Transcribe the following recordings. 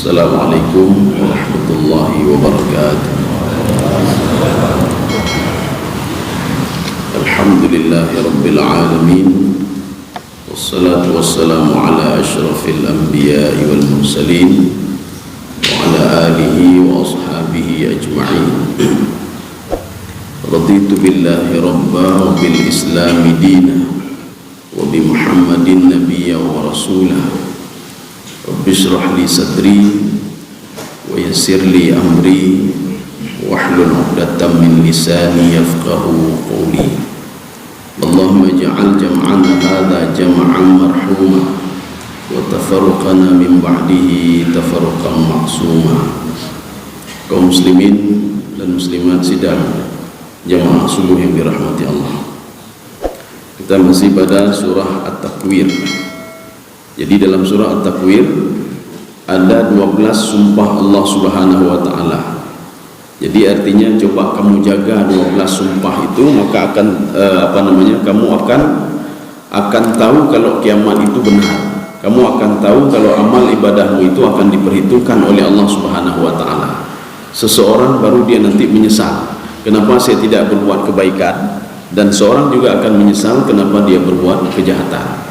Assalamualaikum warahmatullahi wabarakatuh. Alhamdulillahi rabbil alamin. Wassalatu wassalamu ala asyrafil anbiya'i wal mursalin wa ala alihi wa ashabihi ajma'in. Raditu billahi rabba wa bil islami dina wa bi Muhammadin nabiyya wa rasulah. Rabbi shrah li sadri wa yassir li amri wahlul 'uqdatam min lisani yafqahu qawli. Allahumma ij'al jam'ana hadha jam'an marhuma wa tafarruqana min ba'dihi tafarruqan ma'suma. Kaum muslimin dan muslimat sidang jamaah subuh yang dirahmati Allah, kita masih pada surah At-Takwir. Jadi dalam surah At-Takwir ada 12 sumpah Allah Subhanahu wa taala. Jadi artinya coba kamu jaga 12 sumpah itu, maka akan kamu akan tahu kalau kiamat itu benar. Kamu akan tahu kalau amal ibadahmu itu akan diperhitungkan oleh Allah Subhanahu wa taala. Seseorang baru dia nanti menyesal, kenapa saya tidak berbuat kebaikan, dan seorang juga akan menyesal kenapa dia berbuat kejahatan.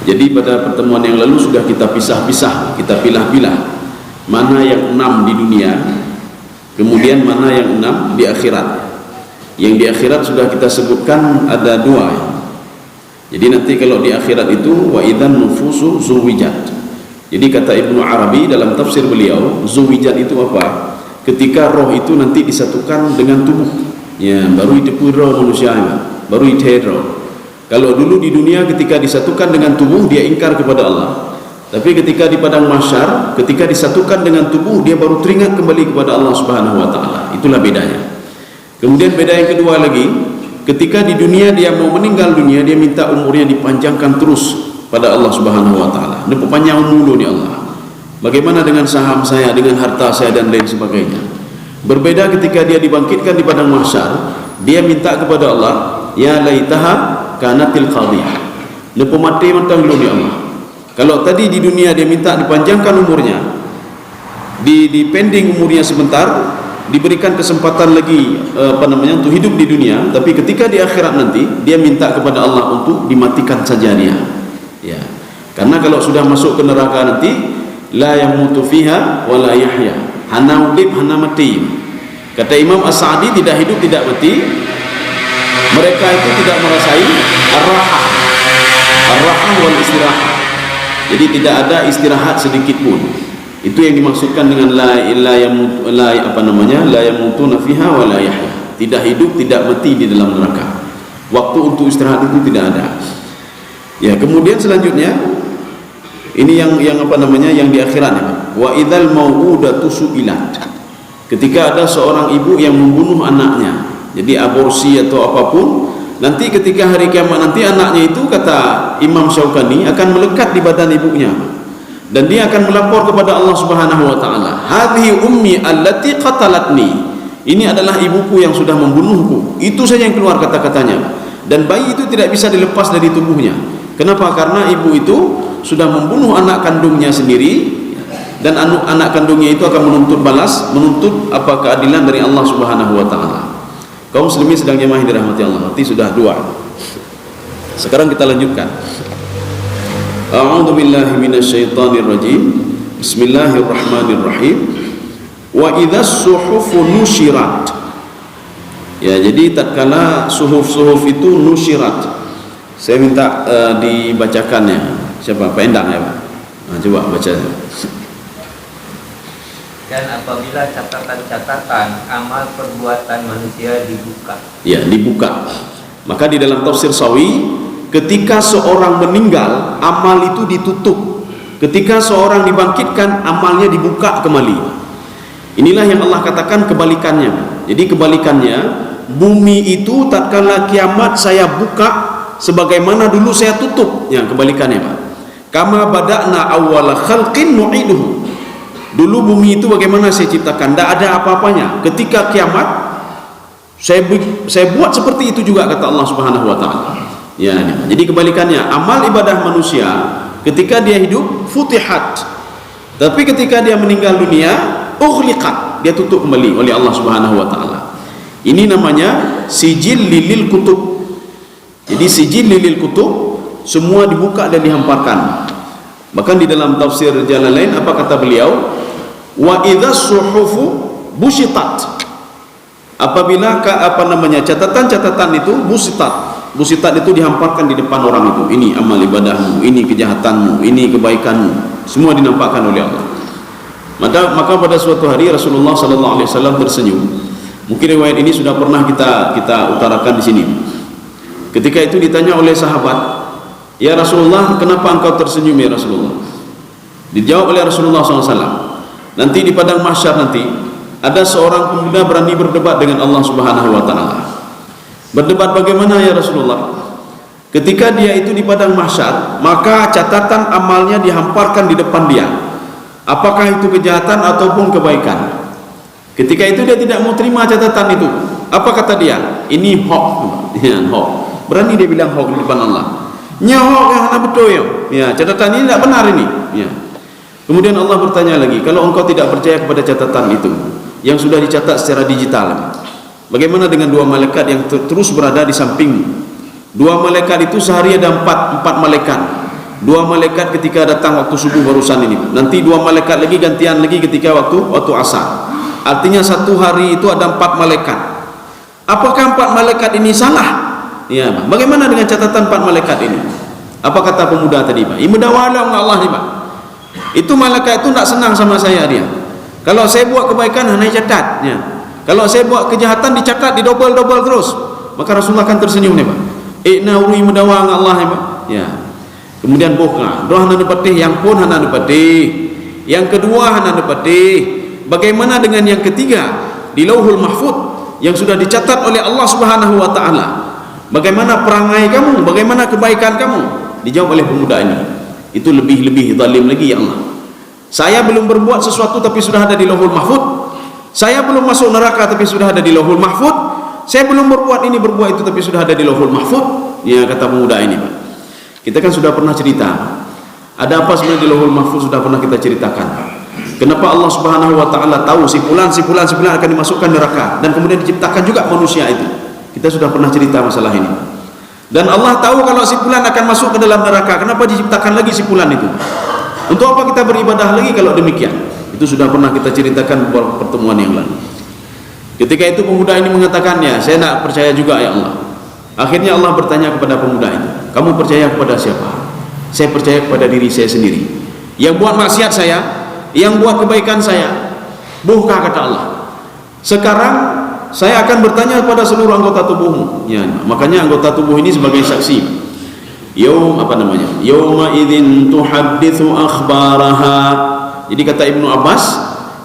Jadi pada pertemuan yang lalu sudah kita pisah-pisah, kita pilah-pilah mana yang 6 di dunia, kemudian mana yang 6 di akhirat. Yang di akhirat sudah kita sebutkan ada 2. Jadi nanti kalau di akhirat itu wa idzan nufusu zuwijat. Jadi kata Ibnu Arabi dalam tafsir beliau, zuwijat itu apa? Ketika roh itu nanti disatukan dengan tubuh. Ya, baru itu roh manusia, baru itu roh. Kalau dulu di dunia ketika disatukan dengan tubuh dia ingkar kepada Allah, tapi ketika di padang mahsyar ketika disatukan dengan tubuh dia baru teringat kembali kepada Allah Subhanahu wa taala. Itulah bedanya. Kemudian beda yang kedua lagi, ketika di dunia dia mau meninggal dunia, dia minta umurnya dipanjangkan terus pada Allah Subhanahu wa taala. Ini panjang umur ni Allah. Bagaimana dengan saham saya, dengan harta saya dan lain sebagainya. Berbeda ketika dia dibangkitkan di padang mahsyar, dia minta kepada Allah, ya laitaha kanatil qadhiyah. Lepas mati mentang dulu di Allah. Kalau tadi di dunia dia minta dipanjangkan umurnya, dipending umurnya sebentar, diberikan kesempatan lagi untuk hidup di dunia, tapi ketika di akhirat nanti dia minta kepada Allah untuk dimatikan saja dia. Ya. Karena kalau sudah masuk ke neraka nanti la yamutu fiha wa la yahya. Hana udip hana mati. Kata Imam As-Sa'di, tidak hidup tidak mati. Mereka itu tidak merasai ar-rahah wal istirahat. Jadi tidak ada istirahat sedikit pun. Itu yang dimaksudkan dengan la yamutuna fiha wa la yahya. Tidak hidup tidak mati di dalam neraka. Waktu untuk istirahat itu tidak ada. Ya, kemudian selanjutnya ini yang yang di akhirat ya. Wa idzal mau'udatu su'ilat. Ketika ada seorang ibu yang membunuh anaknya, jadi aborsi atau apapun, nanti ketika hari kiamat nanti anaknya itu, kata Imam Syaukani, akan melekat di badan ibunya dan dia akan melapor kepada Allah Subhanahu wa taala, hadhihi ummi allati qatalatni. Ini adalah ibuku yang sudah membunuhku. Itu saja yang keluar kata-katanya. Dan bayi itu tidak bisa dilepas dari tubuhnya. Kenapa? Karena ibu itu sudah membunuh anak kandungnya sendiri, dan anak kandungnya itu akan menuntut balas, menuntut keadilan dari Allah Subhanahu wa taala. Kaum muslimin sedang jemaah yang dirahmati Allah, nanti sudah 2. Sekarang kita lanjutkan. A'udzu billahi minasyaitonir rajim. Bismillahirrahmanirrahim. Wa idzas suhufu nusyirat. Ya, jadi tatkala suhuf-suhuf itu nusyirat. Saya minta dibacakannya. Siapa? Pak Endang ya, Pak? Nah, coba baca. Dan apabila catatan-catatan amal perbuatan manusia dibuka. Ya, dibuka. Maka di dalam tafsir Sawi, ketika seorang meninggal, amal itu ditutup. Ketika seorang dibangkitkan, amalnya dibuka kembali. Inilah yang Allah katakan kebalikannya. Jadi kebalikannya, bumi itu tatkala kiamat saya buka sebagaimana dulu saya tutup. Yang kebalikannya, Pak. Kama bada'na awwala khalqin nu'iduhu. Dulu bumi itu bagaimana saya ciptakan, tidak ada apa-apanya. Ketika kiamat saya buat seperti itu juga, kata Allah Subhanahu wa taala. Ya, jadi kebalikannya, amal ibadah manusia ketika dia hidup futihat, Tapi ketika dia meninggal dunia, ughliqat, dia tutup kembali oleh Allah Subhanahu wa taala. Ini namanya sijil lil kutub. Jadi sijil lil kutub semua dibuka dan dihamparkan. Bahkan di dalam tafsir Jalalain apa kata beliau? Wa idza suhufu bushitat. Apabila catatan-catatan itu busitat itu dihamparkan di depan orang itu. Ini amal ibadahmu, ini kejahatanmu, ini kebaikanmu, semua dinampakkan oleh Allah. Maka pada suatu hari Rasulullah sallallahu alaihi wasallam tersenyum. Mungkin riwayat ini sudah pernah kita utarakan di sini. Ketika itu ditanya oleh sahabat, "Ya Rasulullah, kenapa engkau tersenyum ya Rasulullah?" Dijawab oleh Rasulullah SAW, "Nanti di padang mahsyar nanti ada seorang pemuda berani berdebat dengan Allah Subhanahu wa taala." Berdebat bagaimana ya Rasulullah? Ketika dia itu di padang mahsyar, maka catatan amalnya dihamparkan di depan dia. Apakah itu kejahatan ataupun kebaikan? Ketika itu dia tidak mau terima catatan itu. Apa kata dia? Ini hak. Ya, hak. Berani dia bilang hak di depan Allah. Nya hak yang mana betul ya? Ya, catatan ini tidak benar ini. Ya. Kemudian Allah bertanya lagi, kalau engkau tidak percaya kepada catatan itu yang sudah dicatat secara digital, bagaimana dengan dua malaikat yang terus berada di sampingmu? Dua malaikat itu sehari ada empat malaikat. Dua malaikat ketika datang waktu subuh barusan ini. Nanti dua malaikat lagi gantian lagi ketika waktu asar. Artinya satu hari itu ada 4 malaikat. Apakah 4 malaikat ini salah? Ya, bagaimana dengan catatan 4 malaikat ini? Apa kata pemuda tadi, Pak? Imdawalang Allah ni, Pak. Itu malaikat itu tidak senang sama saya dia. Kalau saya buat kebaikan hanya catat, ya. Kalau saya buat kejahatan dicatat, didobel-dobel terus. Maka Rasulullah akan tersenyum ni, Pak. Inna uri mudawang Allah ni, Pak. Ya. Kemudian buka, doa hana nepatih, yang pun hana nepatih. Yang kedua hana nepatih. Bagaimana dengan yang ketiga di Lauhul Mahfuz yang sudah dicatat oleh Allah Subhanahu wa taala? Bagaimana perangai kamu? Bagaimana kebaikan kamu? Dijawab oleh pemuda ini. Itu lebih zalim lagi ya Allah. Saya belum berbuat sesuatu tapi sudah ada di Lauhul Mahfuz. Saya belum masuk neraka tapi sudah ada di Lauhul Mahfuz. Saya belum berbuat itu tapi sudah ada di Lauhul Mahfuz. Ya, kata pemuda ini, Pak. Kita kan sudah pernah cerita. Ada apa sebenarnya di Lauhul Mahfuz sudah pernah kita ceritakan. Kenapa Allah Subhanahu wa taala tahu si fulan akan dimasukkan neraka dan kemudian diciptakan juga manusia itu. Kita sudah pernah cerita masalah ini. Dan Allah tahu kalau si fulan akan masuk ke dalam neraka, kenapa diciptakan lagi si fulan itu? Untuk apa kita beribadah lagi kalau demikian? Itu sudah pernah kita ceritakan beberapa pertemuan yang lalu. Ketika itu pemuda ini mengatakannya, "Saya tidak percaya juga ya Allah." Akhirnya Allah bertanya kepada pemuda itu, "Kamu percaya kepada siapa?" "Saya percaya kepada diri saya sendiri. Yang buat maksiat saya, yang buat kebaikan saya." "Buhkah?" kata Allah. "Sekarang saya akan bertanya kepada seluruh anggota tubuhmu." Ya, makanya anggota tubuh ini sebagai saksi. Yauma idzin tuhadditsu akhbaraha. Jadi kata Ibnu Abbas,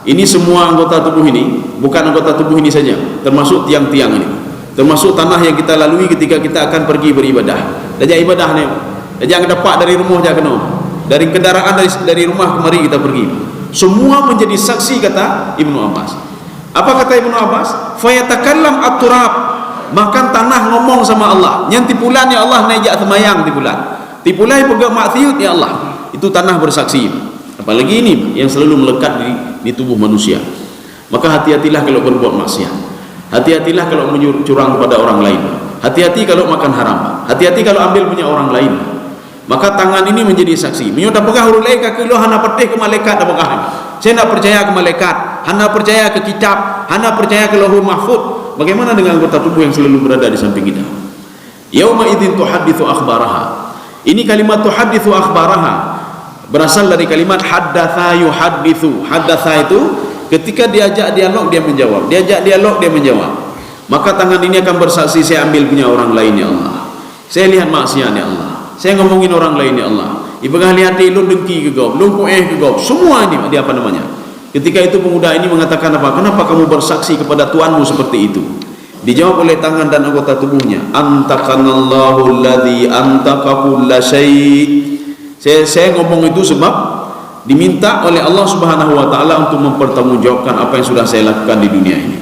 ini semua anggota tubuh ini, bukan anggota tubuh ini saja, termasuk tiang-tiang ini, termasuk tanah yang kita lalui ketika kita akan pergi beribadah. Dajak ibadah ni, dajak dapat dari rumah aja kena. Dari kendaraan dari rumah kemari kita pergi. Semua menjadi saksi kata Ibnu Abbas. Apa kata Ibnu Abbas? Fayatakallam at-turab. Bahkan tanah ngomong sama Allah. Yang tipulan ya Allah najak semayang tipulan. Tipulan pegak maksiat ya Allah. Itu tanah bersaksi. Apalagi ini yang selalu melekat di tubuh manusia. Maka hati-hatilah kalau berbuat maksiat. Hati-hatilah kalau curang kepada orang lain. Hati-hati kalau makan haram. Hati-hati kalau ambil punya orang lain. Maka tangan ini menjadi saksi. Menyoda pegah huruf lain kaki lo hana pertih ke malaikat dah pegah. Saya nak percaya ke malaikat, hana percaya ke kitab, hana percaya ke Lauhul Mahfuz. Bagaimana dengan anggota tubuh yang selalu berada di samping kita? Yauma idzin tuhadditsu akhbaraha. Ini kalimat tuhadditsu akhbaraha berasal dari kalimat haddatsa yuhadditsu. Haddatsa itu ketika diajak dialog dia menjawab, diajak dialog dia menjawab. Maka tangan ini akan bersaksi, saya ambil punya orang lain ya Allah. Saya lihat maksiat ya Allah. Saya ngomongin orang lain ya Allah. Ibagah lihat lu dengki ke gop, lu ke gop. Semua ini dia apa namanya? Ketika itu pemuda ini mengatakan apa? Kenapa kamu bersaksi kepada Tuhanmu seperti itu? Dijawab oleh tangan dan anggota tubuhnya, antakanallahu alladzi antaka kulla syai'. Saya ngomong itu sebab diminta oleh Allah Subhanahu wa taala untuk mempertanggungjawabkan apa yang sudah saya lakukan di dunia ini.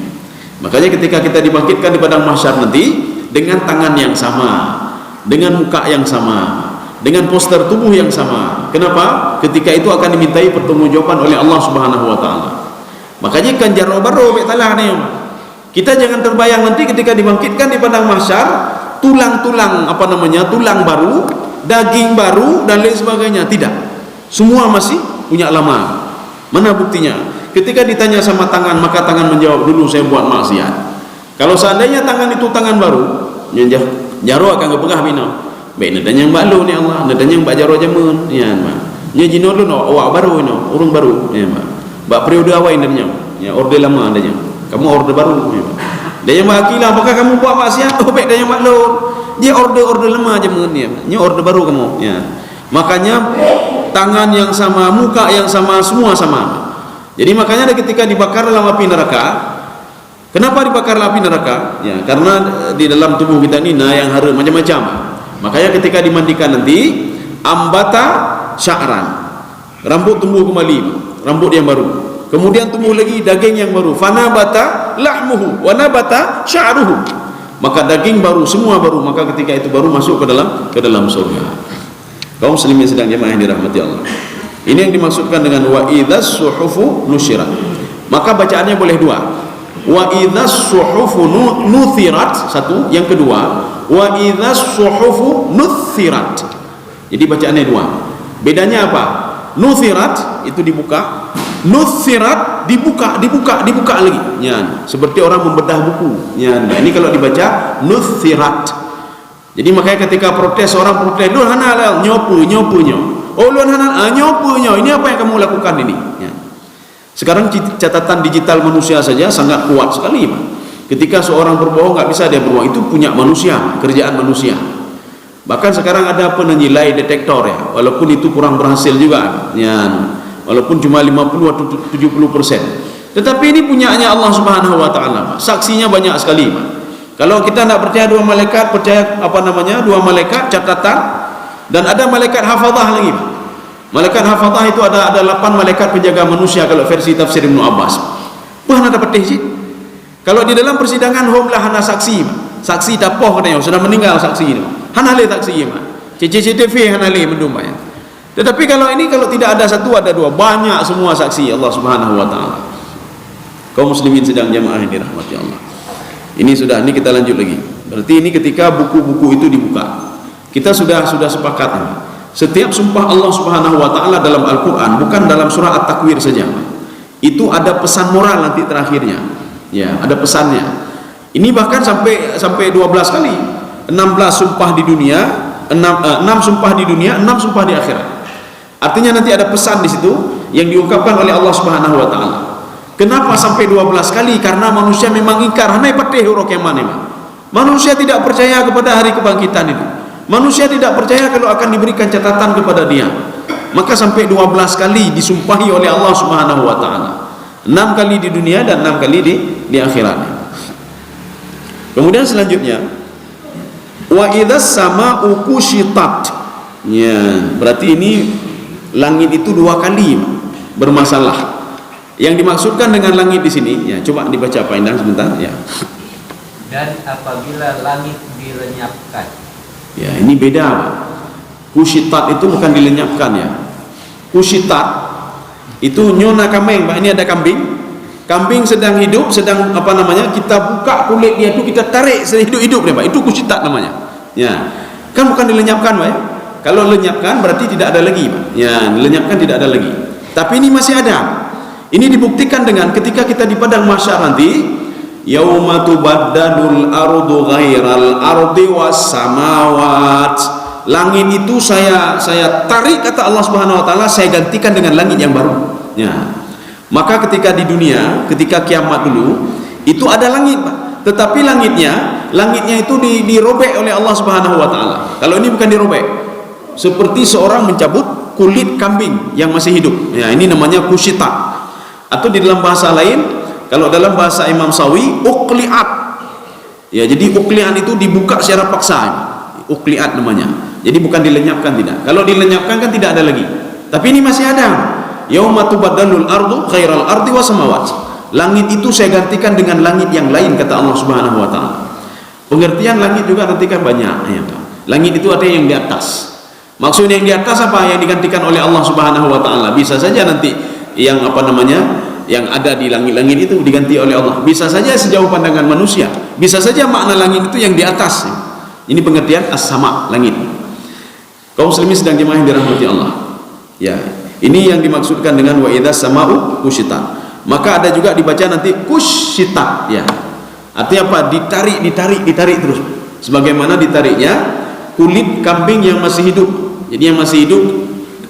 Makanya ketika kita dibangkitkan di padang mahsyar nanti dengan tangan yang sama, dengan muka yang sama, dengan poster tubuh yang sama. Kenapa? Ketika itu akan dimintai pertanggungjawaban oleh Allah Subhanahu wa taala. Makanya kan jaro baru betalah ni. Kita jangan terbayang nanti ketika dibangkitkan di padang mahsyar, tulang-tulang tulang baru, daging baru dan lain sebagainya. Tidak. Semua masih punya lama. Mana buktinya? Ketika ditanya sama tangan, maka tangan menjawab, dulu saya buat maksiat. Kalau seandainya tangan itu tangan baru, jaro akan kepegah bina. Baik nadanya yang balu ni Allah, nadanya yang jaro jamun, ya mak. Nya jino lu no, awak baru no, urung baru, ya mak. Bak periode awal nadanya, ya orde lama nadanya. Kamu orde baru, ya mak. Dia yang akilah, apakah kamu buat maksiat? Oh baik dia yang balu. Dia orde lama jamun, ya mak. Nya orde baru kamu, ya. Makanya tangan yang sama, muka yang sama, semua sama. Jadi makanya ketika dibakar dalam api neraka, kenapa dibakar dalam api neraka? Ya, karena di dalam tubuh kita ini yang harum macam-macam. Makanya ketika dimandikan nanti, ambata sya'ran, rambut tumbuh kembali, rambut yang baru. Kemudian tumbuh lagi daging yang baru, fanabata lahmuhu wa nabata sya'ruhu. Maka daging baru, semua baru. Maka ketika itu baru masuk ke dalam surga. Kaum muslimin sedang jemaah yang dirahmati Allah. Ini yang dimaksudkan dengan wa idzas suhufu nusyirat. Maka bacaannya boleh dua. Wa idzas suhufu nuthirat, satu. Yang kedua, wa idzas suhufu nuthirat. Jadi bacaannya dua. Bedanya apa? Nuthirat itu dibuka, nuthirat dibuka lagi. Ya, seperti orang membedah buku. Ya, ini kalau dibaca nuthirat. Jadi makanya ketika protes, orang protes, lu hana nyopu. Oh lu hana nyopunya. Ini apa yang kamu lakukan ini? Ya. Sekarang catatan digital manusia saja sangat kuat sekali, Pak. Ketika seorang berbohong nggak bisa dia berbohong, itu punya manusia, kerjaan manusia. Bahkan sekarang ada penilai detektor ya, walaupun itu kurang berhasil juga, ya, walaupun cuma 50 atau 70%. Tetapi ini punyanya Allah Subhanahu Wa Taala, Pak. Saksinya banyak sekali, Pak. Kalau kita tidak percaya dua malaikat, percaya dua malaikat catatan, dan ada malaikat hafadzah lagi. Malaikat hafadzah itu ada 8 malaikat penjaga manusia kalau versi tafsir Ibnu Abbas. Wah, ada petih sih. Kalau di dalam persidangan homlah hana saksi, saksi tapoh katanya sudah meninggal saksi ini. Hana le saksi, CCTV hana le mendum. Tetapi kalau ini kalau tidak ada satu ada dua, banyak semua saksi Allah Subhanahu Wa Taala. Kaum muslimin sedang jamaah yang dirahmati Allah. Ini kita lanjut lagi. Berarti ini ketika buku-buku itu dibuka. Kita sudah sepakat ini. Setiap sumpah Allah Subhanahu Wa Taala dalam Al-Quran, bukan dalam surah At-Takwir saja, itu ada pesan moral nanti terakhirnya. Ya, ada pesannya. Ini bahkan sampai 12 kali. 16 sumpah di dunia, 6 sumpah di dunia, 6 sumpah di akhirat. Artinya nanti ada pesan di situ yang diungkapkan oleh Allah Subhanahu Wa Taala. Kenapa sampai 12 kali? Karena manusia memang ingkar. Hanai patih huruf yang mana? Manusia tidak percaya kepada hari kebangkitan itu. Manusia tidak percaya kalau akan diberikan catatan kepada dia. Maka sampai 12 kali disumpahi oleh Allah Subhanahu Wa Taala. 6 kali di dunia dan 6 kali di akhirat. Kemudian selanjutnya, wa idzas sama'u kushitat. Ya, berarti ini langit itu 2 kali bermasalah. Yang dimaksudkan dengan langit di sini, ya, coba dibaca Pak Endang sebentar, ya. Dan apabila langit dilenyapkan. Ya, ini beda, Pak. Kushitat itu bukan dilenyapkan ya. Kushitat itu nyona kambing, Pak. Ini ada kambing. Kambing sedang hidup, kita buka kulit dia itu, kita tarik sehidup-hidup dia, Pak. Itu kushitat namanya. Ya. Kan bukan dilenyapkan, Pak ya. Kalau lenyapkan berarti tidak ada lagi, Pak. Ya, dilenyapkan tidak ada lagi. Tapi ini masih ada. Ini dibuktikan dengan ketika kita di padang mahsyar nanti, yauma tubaddalul ardu ghairal ardi was samawat. Langit itu saya tarik, kata Allah Subhanahu Wa Taala, saya gantikan dengan langit yang baru. Ya. Maka ketika di dunia, ketika kiamat dulu, itu ada langit, Pak. Tetapi langitnya itu dirobek oleh Allah Subhanahu Wa Taala. Kalau ini bukan dirobek, seperti seorang mencabut kulit kambing yang masih hidup. Ya, ini namanya kusyita. Atau di dalam bahasa lain, kalau dalam bahasa Imam Sawi, uqli'at. Ya, jadi uqli'at itu dibuka secara paksa. Uqli'at namanya. Jadi bukan dilenyapkan, tidak. Kalau dilenyapkan kan tidak ada lagi. Tapi ini masih ada. Yauma tubaddalul ardu ghairal ardi was samawat. Langit itu saya gantikan dengan langit yang lain, kata Allah Subhanahu Wa Taala. Pengertian langit juga nanti kan banyak, ya, Pak. Langit itu ada yang di atas. Maksudnya yang di atas apa? Yang digantikan oleh Allah Subhanahu wa taala. Bisa saja nanti yang yang ada di langit-langit itu diganti oleh Allah. Bisa saja sejauh pandangan manusia. Bisa saja makna langit itu yang di atas. Ini pengertian as-sama, langit. Kaum muslimin sedang jemaah yang dirahmati Allah. Ya, ini yang dimaksudkan dengan wa idzas sama'u kusyitat. Maka ada juga dibaca nanti kusyitat, ya. Artinya apa? Ditarik terus. Sebagaimana ditariknya kulit kambing yang masih hidup. Jadi yang masih hidup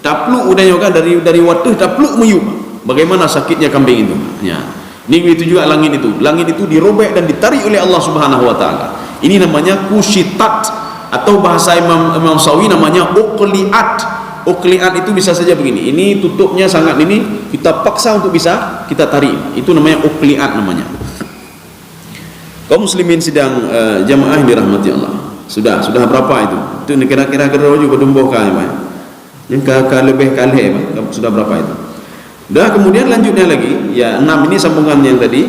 tapluk udah yoga dari waduh tapluk meyup. Bagaimana sakitnya kambing itu? Ya. Ini itu juga langit itu. Langit itu dirobek dan ditarik oleh Allah Subhanahu wa taala. Ini namanya kusyitat, atau bahasa Imam Sawi namanya uqliat. Uqliat itu bisa saja begini. Ini tutupnya sangat ini, kita paksa untuk bisa kita tarik. Itu namanya uqliat namanya. Kaum muslimin sedang jamaah yang dirahmati Allah. Sudah berapa itu? Itu kira-kira juga dumbuh kali, Pak. Yang lebih kali, Pak. Sudah berapa itu? Dah, kemudian lanjutnya lagi, ya 6 ini sambungannya yang tadi.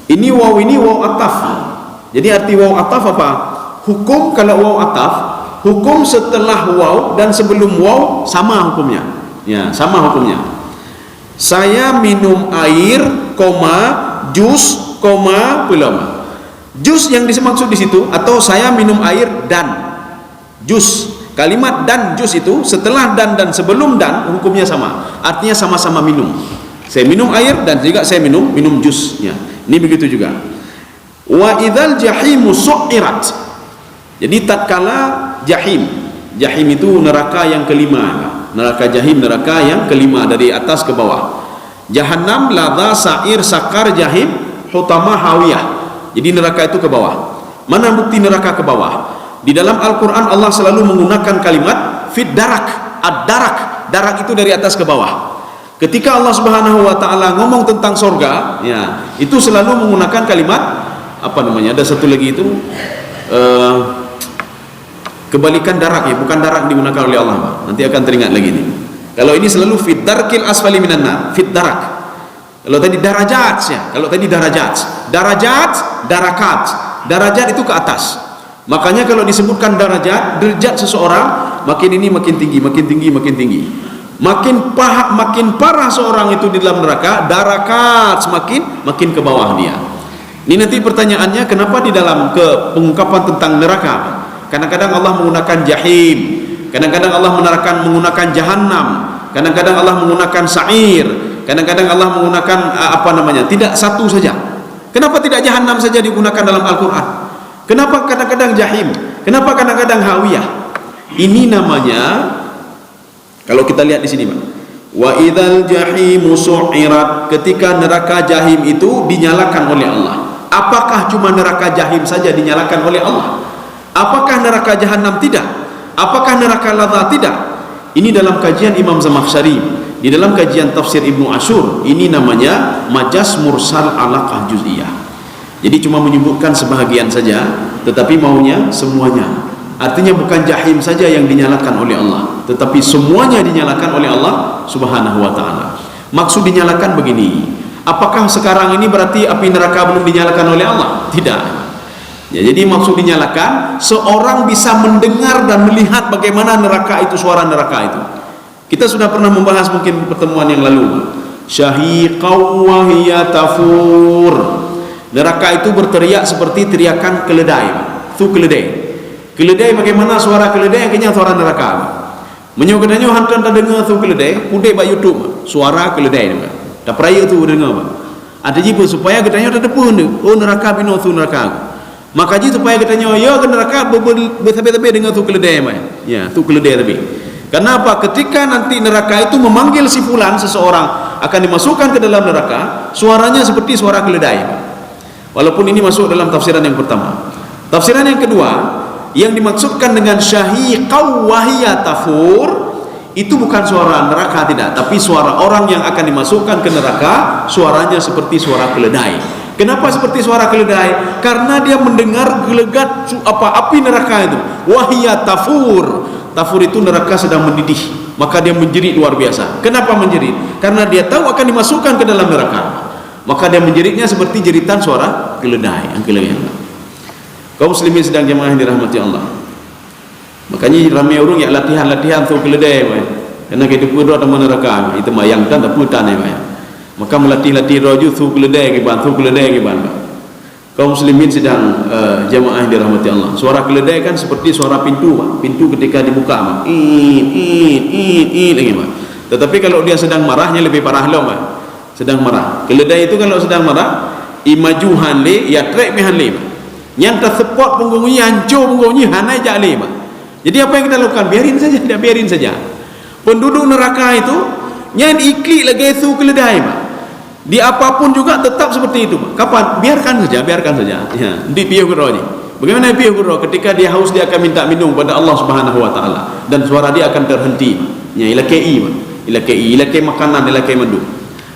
Ini waw ataf. Jadi arti waw ataf apa? Hukum kalau waw ataf, hukum setelah waw dan sebelum waw sama hukumnya. Ya, sama hukumnya. Saya minum air, jus, belum. Jus yang dimaksud di situ, atau saya minum air dan jus. Kalimat dan jus itu setelah dan sebelum dan hukumnya sama. Artinya sama-sama minum. Saya minum air dan juga saya minum jusnya. Ini begitu juga. Wa idzal jahimu su'irat. Jadi tatkala jahim itu neraka yang kelima. Neraka jahim, neraka yang kelima dari atas ke bawah. Jahannam, ladza, sa'ir, sakar, jahim, hutama, hawiyah. Jadi neraka itu ke bawah. Mana bukti neraka ke bawah? Di dalam Al-Quran Allah selalu menggunakan kalimat fit darak, ad-darak. Darak itu dari atas ke bawah. Ketika Allah Subhanahu wa taala ngomong tentang surga, ya, itu selalu menggunakan kalimat ada satu lagi itu kebalikan darak, ya, bukan darak digunakan oleh Allah, Pak. Nanti akan teringat lagi ini. Kalau ini selalu fit darkil asfali minan nar, fit darak. Kalau tadi darajat, ya. Kalau tadi darajat, darakat. Darajat itu ke atas. Makanya kalau disebutkan derajat seseorang, makin ini makin tinggi. Makin parah seorang itu di dalam neraka, darakat makin ke bawah dia. Ini nanti pertanyaannya, kenapa di dalam pengungkapan tentang neraka? Kadang-kadang Allah menggunakan jahim, kadang-kadang Allah menggunakan jahannam, kadang-kadang Allah menggunakan sa'ir, kadang-kadang Allah menggunakan tidak satu saja. Kenapa tidak jahannam saja digunakan dalam Al-Quran? Kenapa kadang-kadang jahim? Kenapa kadang-kadang hawiyah? Ini namanya, kalau kita lihat di sini, Pak. Wa idzal jahimu su'irat, ketika neraka jahim itu dinyalakan oleh Allah. Apakah cuma neraka jahim saja dinyalakan oleh Allah? Apakah neraka jahannam tidak? Apakah neraka ladza tidak? Ini dalam kajian Imam Zamakhsyari, di dalam kajian tafsir Ibnu Ashur, ini namanya majaz mursal alaqah juz'iyah. Jadi cuma menyebutkan sebahagian saja, tetapi maunya semuanya. Artinya bukan jahim saja yang dinyalakan oleh Allah, tetapi semuanya dinyalakan oleh Allah Subhanahu wa taala. Maksud dinyalakan begini, apakah sekarang ini berarti api neraka belum dinyalakan oleh Allah? Tidak. Ya, jadi maksud dinyalakan, seorang bisa mendengar dan melihat bagaimana neraka itu, suara neraka itu. Kita sudah pernah membahas mungkin pertemuan yang lalu. Syahiqaw wa hiya tafur. Neraka itu berteriak seperti teriakan keledai. Itu keledai. Keledai, bagaimana suara keledai? Akhirnya suara neraka. Menyogedanyo hantan tak dengar tu keledai, pudai ba YouTube suara keledai ni. Tak peraya tu dengar ba. Ada jipu supaya katanya tak tepun tu. Oh neraka bino tu neraka. Maka ji supaya katanya ya ke neraka bertabe-tabe dengar tu keledai mai. Ya, tu keledai tapi. Kenapa? Ketika nanti neraka itu memanggil si fulan, seseorang akan dimasukkan ke dalam neraka, suaranya seperti suara keledai. Walaupun ini masuk dalam tafsiran yang pertama. Tafsiran yang kedua, yang dimaksudkan dengan syahiqaw wa hiya tafur, itu bukan suara neraka, tidak, tapi suara orang yang akan dimasukkan ke neraka, suaranya seperti suara keledai. Kenapa seperti suara keledai? Karena dia mendengar gelegat api neraka itu. Wa hiya tafur. Tafur itu neraka sedang mendidih, maka dia menjerit luar biasa. Kenapa menjerit? Karena dia tahu akan dimasukkan ke dalam neraka. Maka dia menjeritnya seperti jeritan suara keledai. Kaum muslimin sedang jemaah yang dirahmati Allah. Makanya ramai orang yang latihan tu keledai mai. Karena kita pun ada neraka itu mayang dan putan mai. Maka melatih roju tu keledai ke ban kaum muslimin sedang jamaah yang dirahmati Allah. Suara keledai kan seperti suara pintu, Pak. Pintu ketika dibuka, Pak. Lagi, Pak. Tetapi kalau dia sedang marahnya lebih parah loh, Pak. Sedang marah. Keledai itu kalau sedang marah, imaju hanle, ya trek me hanle, Pak. Yang tersepot punggungnya, hancur punggungnya, hanai jale, Pak. Jadi apa yang kita lakukan? Biarin saja. Penduduk neraka itu yang iklik lagi itu keledai, Pak. Di apapun juga tetap seperti itu. Kapan? Biarkan saja. Ya, di piye kuro ni. Bagaimana piye kuro? Ketika dia haus dia akan minta minum pada Allah Subhanahu Wa Taala dan suara dia akan terhenti. Ya, ilakei makanan, ilakei madu.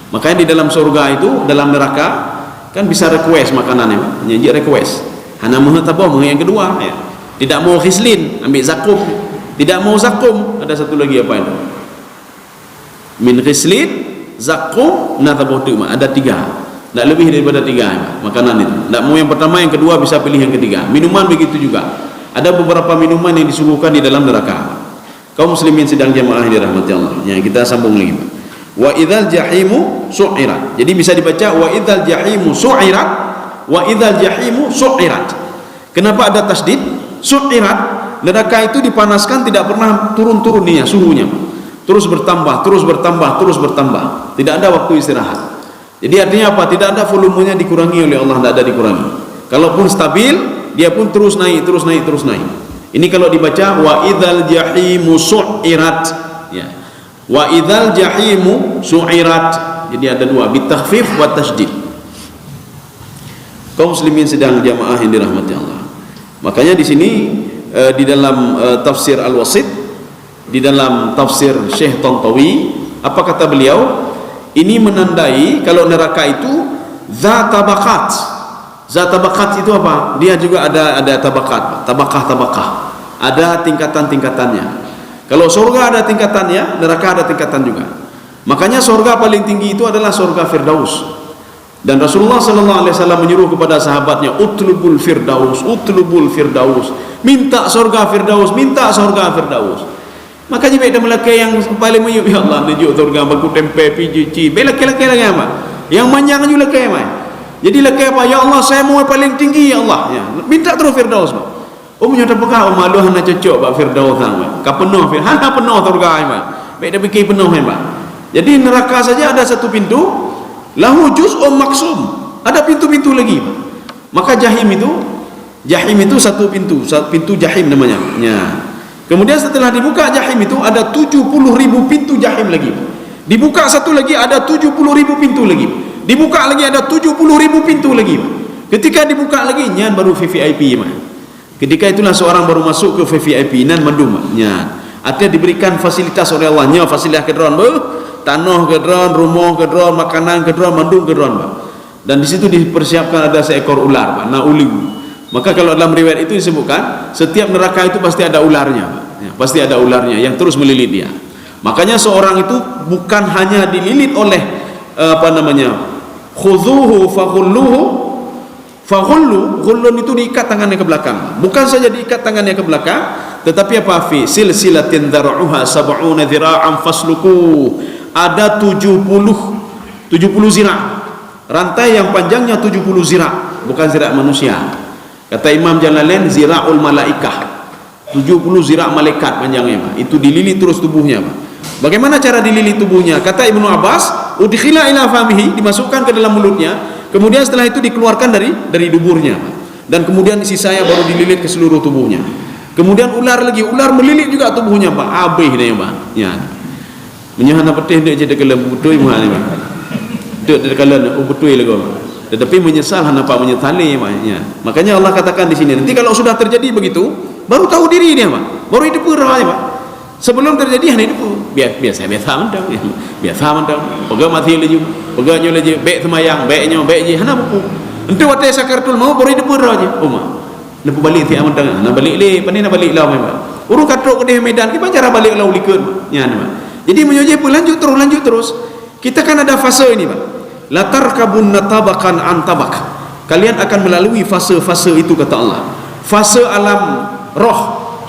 Makanya di dalam surga itu, dalam neraka kan bisa request makanannya, nyanyi request. Hana mau tabah, mau yang kedua. Ya. Tidak mau khislin, ambil zakum. Tidak mau zakum, ada satu lagi apa itu? Min khislin, zakum, natabuh tu'ma. Ada 3, tak lebih daripada 3 makanan itu. Tak mau yang pertama, yang kedua, bisa pilih yang ketiga. Minuman begitu juga. Ada beberapa minuman yang disuguhkan di dalam neraka. Kaum muslimin sedang jamaah yang dirahmati Allah. Ya, kita sambung lagi. Wa idzal jahimu su'irat. Jadi bisa dibaca wa idzal jahimu su'irat, wa idzal jahimu su'irat. Kenapa ada tasdid? Su'irat. Neraka itu dipanaskan, tidak pernah turun-turun nih suhunya. Terus bertambah. Tidak ada waktu istirahat. Jadi artinya apa? Tidak ada volumenya dikurangi oleh Allah, tidak ada dikurangi. Kalaupun stabil, dia pun terus naik. Ini kalau dibaca wa idzal jahimu su'irat. Ya. Wa idzal jahimu su'irat. Jadi ada 2, bitakhfif wa tasydid. Kaum muslimin sedang jamaah yang dirahmati Allah. Makanya di sini di dalam tafsir Al-Wasit, di dalam tafsir Syekh Tantawi, apa kata beliau? Ini menandai kalau neraka itu zatabakat. Zatabakat itu apa? Dia juga ada tabakat, tabakah. Ada tingkatan-tingkatannya. Kalau surga ada tingkatannya, neraka ada tingkatan juga. Makanya surga paling tinggi itu adalah surga Firdaus. Dan Rasulullah sallallahu alaihi wasallam menyuruh kepada sahabatnya, utlubul firdaus. Minta surga Firdaus. Makanya beda melakai yang paling menyuruh, ya Allah menuju surga baku tempe pijuci. Bela laki-laki lagi apa? Yang manjang juga laki apa? Jadi laki apa? Ya Allah, saya mau paling tinggi ya Allah. Ya, minta terus Firdaus, Pak. Menyata pekak malu hana cocok Pak Firdaus Pak. Ka penuh hana penuh surga, Pak. Beda fikir penuh, Pak. Jadi neraka saja ada satu pintu. Lahu juz'un maksum. Ada pintu-pintu lagi. Maka jahim itu satu pintu jahim namanya. Ya. Kemudian setelah dibuka jahim itu ada 70.000 pintu jahim lagi. Dibuka satu lagi ada 70.000 pintu lagi. Dibuka lagi ada 70.000 pintu lagi. Ketika dibuka lagi nyan baru VVIP. Ketika itulah seorang baru masuk ke VVIP nan mandum. Ya. Artinya diberikan fasilitas oleh Allah. Nya fasilitas kedron tanah kedron, rumah kedron, makanan kedron, mandung kedron, Pak. Dan di situ dipersiapkan ada seekor ular, Pak. Nauli. Maka kalau dalam riwayat itu disebutkan setiap neraka itu pasti ada ularnya, Pak. Ya, pasti ada ularnya yang terus melilit dia. Makanya seorang itu bukan hanya dililit oleh khudhuhu faghullu, ghullun itu diikat tangannya ke belakang. Bukan saja diikat tangannya ke belakang, tetapi apa? Fi silsilatin dar'uha sab'una dhira'an fasluku. Ada 70 zira'. Rantai yang panjangnya 70 zira', bukan zira' manusia. Kata Imam Jalalain, zira'ul malaikah. 70 zira' malaikat panjangnya, Pak. Itu dililit terus tubuhnya, Pak. Bagaimana cara dililit tubuhnya? Kata Ibnu Abbas, udkhila ila famihi, dimasukkan ke dalam mulutnya, kemudian setelah itu dikeluarkan dari duburnya, Pak. Dan kemudian sisanya baru dililit ke seluruh tubuhnya. Kemudian ular melilit juga tubuhnya, Pak. Habis dia, Pak. Ya. Menyahana petih dia jadi kalau betul muhani, Pak. Dia kalau betul lagi, Pak. Tetapi menyesal hana Pak menyesali, Pak. Ya. Makanya Allah katakan di sini, nanti kalau sudah terjadi begitu, baru tahu diri dia, Pak. Baru hidup perahnya, Pak. Sebelum terjadi hanya hidup biasa mantap. Biasa mantap. Pegang mati lagi, pegangnya lagi, baik semayang, baiknya, baik je, hana buku. Nanti waktu sakartul mau baru hidup perahnya. Lepas balik tiap mantap, hana balik le, pandai nak balik lah, Pak. Urung katrok ke Medan, kita cara balik lah ulikun. Ya, Pak. Jadi menyuji pun lanjut terus. Kita kan ada fase ini, Pak. Latar kabun natabakan antabak. Kalian akan melalui fase-fase itu kata Allah. Fase alam roh,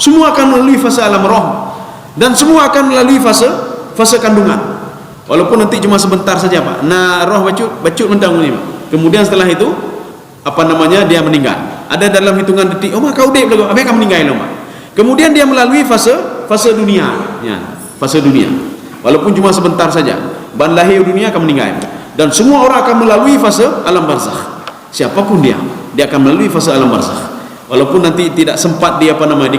semua akan melalui fase alam roh, dan semua akan melalui fase kandungan. Walaupun nanti cuma sebentar saja Pak. Nah, roh bacut mentang ni Pak. Kemudian setelah itu dia meninggal. Ada dalam hitungan detik, Mak kau dek belum, akan meninggal Mak. Kemudian dia melalui fase dunia, ya, fase dunia. Walaupun cuma sebentar saja, ban lahir dunia akan meninggal. Dan semua orang akan melalui fase alam barzakh. Siapapun dia akan melalui fase alam barzakh. Walaupun nanti tidak sempat di kandungan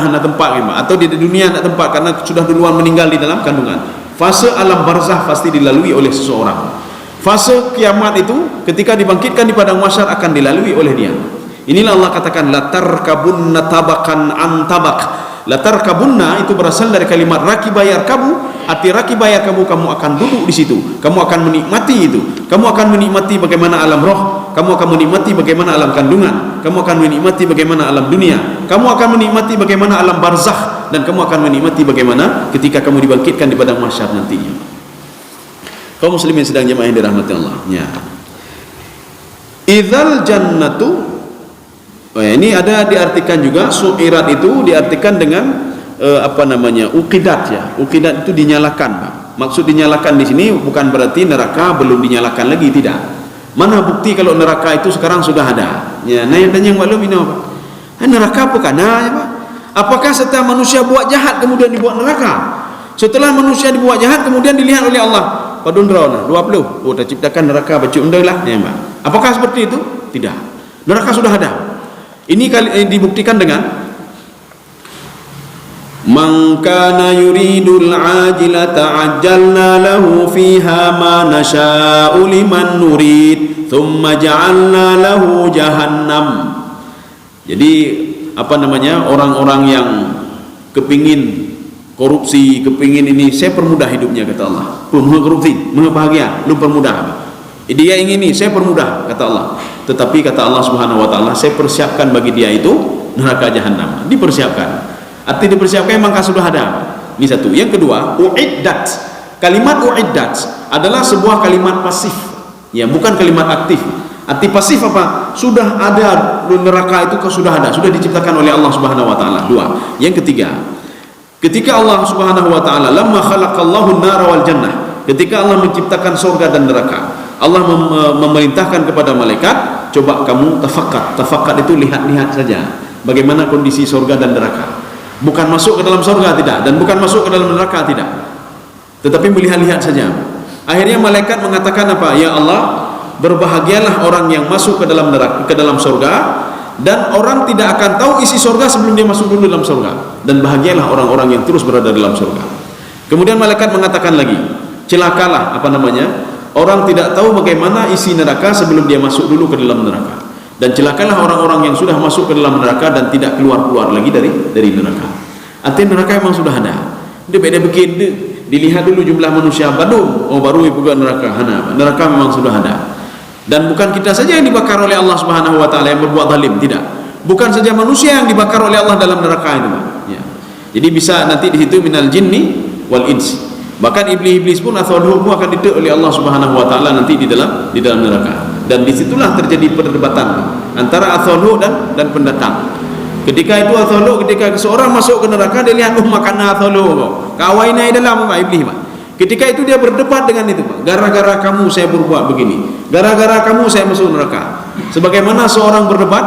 hendak tempat atau di dunia hendak tempat karena sudah duluan meninggal di dalam kandungan. Fase alam barzakh pasti dilalui oleh seseorang. Fase kiamat itu ketika dibangkitkan di padang mahsyar akan dilalui oleh dia. Inilah Allah katakan latarkabunna tabakan an tabak. Latarkabunna itu berasal dari kalimat rakibayar kamu. Arti rakibayar kamu akan duduk di situ. Kamu akan menikmati itu. Kamu akan menikmati bagaimana alam roh. Kamu akan menikmati bagaimana alam kandungan. Kamu akan menikmati bagaimana alam dunia. Kamu akan menikmati bagaimana alam barzakh, dan kamu akan menikmati bagaimana ketika kamu dibangkitkan di padang mahsyar nantinya. Kaum muslimin sedang jemaah yang dirahmati Allah. Ya. Idzal jannatu, ini ada diartikan juga, su'irat itu diartikan dengan uqidat ya. Uqidat itu dinyalakan, Pak. Maksud dinyalakan di sini bukan berarti neraka belum dinyalakan lagi, tidak. Mana bukti kalau neraka itu sekarang sudah ada? Ya, nah yang maklum ini apa? Neraka apa kan? Ya, Pak. Apakah setelah manusia buat jahat kemudian dibuat neraka? Setelah manusia dibuat jahat kemudian dilihat oleh Allah, padun drona 20. Oh, terciptakan neraka baca undanglah, ya, Pak. Apakah seperti itu? Tidak. Neraka sudah ada. Ini dibuktikan dengan man kana yuridul ajilata ajjalna lahu fiha ma nasha'u liman nurid thumma ja'alna lahu jahannam. Jadi orang-orang yang kepingin korupsi, kepingin ini, saya permudah hidupnya kata Allah. Korupsi, bahagia, lu permudah. Dia ingin ini, saya permudah kata Allah. Tetapi kata Allah Subhanahu wa taala, saya persiapkan bagi dia itu neraka jahanam. Dipersiapkan. Arti dipersiapkan maka sudah ada. Ini satu. Yang kedua, uiddat. Kalimat uiddat adalah sebuah kalimat pasif. Ya, bukan kalimat aktif. Arti pasif apa? Sudah ada neraka itu, sudah ada, sudah diciptakan oleh Allah Subhanahu wa taala. Dua. Yang ketiga, ketika Allah Subhanahu wa taala lamma khalaqallahu an-nara wal jannah, ketika Allah menciptakan surga dan neraka, Allah memerintahkan kepada malaikat, coba kamu tafakkar itu lihat-lihat saja bagaimana kondisi surga dan neraka. Bukan masuk ke dalam surga, tidak, dan bukan masuk ke dalam neraka, tidak, tetapi melihat-lihat saja. Akhirnya malaikat mengatakan apa? Ya Allah, berbahagialah orang yang masuk ke dalam neraka, ke dalam surga, dan orang tidak akan tahu isi surga sebelum dia masuk dulu dalam surga, dan bahagialah orang-orang yang terus berada dalam surga. Kemudian malaikat mengatakan lagi, celakalah orang tidak tahu bagaimana isi neraka sebelum dia masuk dulu ke dalam neraka, dan celakalah orang-orang yang sudah masuk ke dalam neraka dan tidak keluar lagi dari neraka. Artinya neraka memang sudah ada. Dia beda bikin, dilihat dulu jumlah manusia baru juga neraka. Neraka memang sudah ada. Dan bukan kita saja yang dibakar oleh Allah Subhanahu wa taala yang berbuat zalim, tidak. Bukan saja manusia yang dibakar oleh Allah dalam neraka itu, ya. Jadi bisa nanti di situ minal jinni wal insi. Bahkan iblis pun athaluhu akan didelik oleh Allah Subhanahu wa taala nanti di dalam neraka. Dan disitulah terjadi perdebatan antara athaluhu dan pendatang. Ketika itu athaluhu, ketika seorang masuk ke neraka, dia lihat makan athaluhu, kawainai dalam iblis, Pak. Ketika itu dia berdebat dengan itu, Pak. Gara-gara kamu saya berbuat begini, gara-gara kamu saya masuk neraka. Sebagaimana seorang berdebat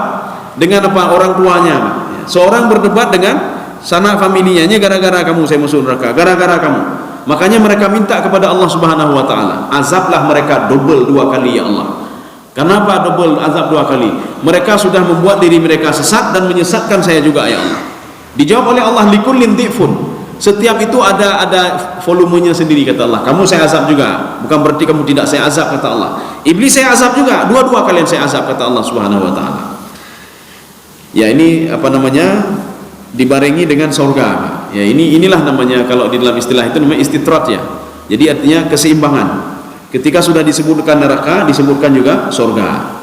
dengan orang tuanya, Pak. Seorang berdebat dengan sanak familianya, gara-gara kamu saya masuk neraka, gara-gara kamu. Makanya mereka minta kepada Allah Subhanahu wa taala, azablah mereka double 2 kali ya Allah. Kenapa double azab 2 kali? Mereka sudah membuat diri mereka sesat dan menyesatkan saya juga ya Allah. Dijawab oleh Allah, likullin dhifun. Setiap itu ada volumenya sendiri kata Allah. Kamu saya azab juga, bukan berarti kamu tidak saya azab kata Allah. Iblis saya azab juga, dua-dua kalian saya azab kata Allah Subhanahu wa taala. Ya, ini dibarengi dengan surga. Ya, inilah namanya, kalau di dalam istilah itu namanya istitrat ya. Jadi artinya keseimbangan. Ketika sudah disebutkan neraka, disebutkan juga surga.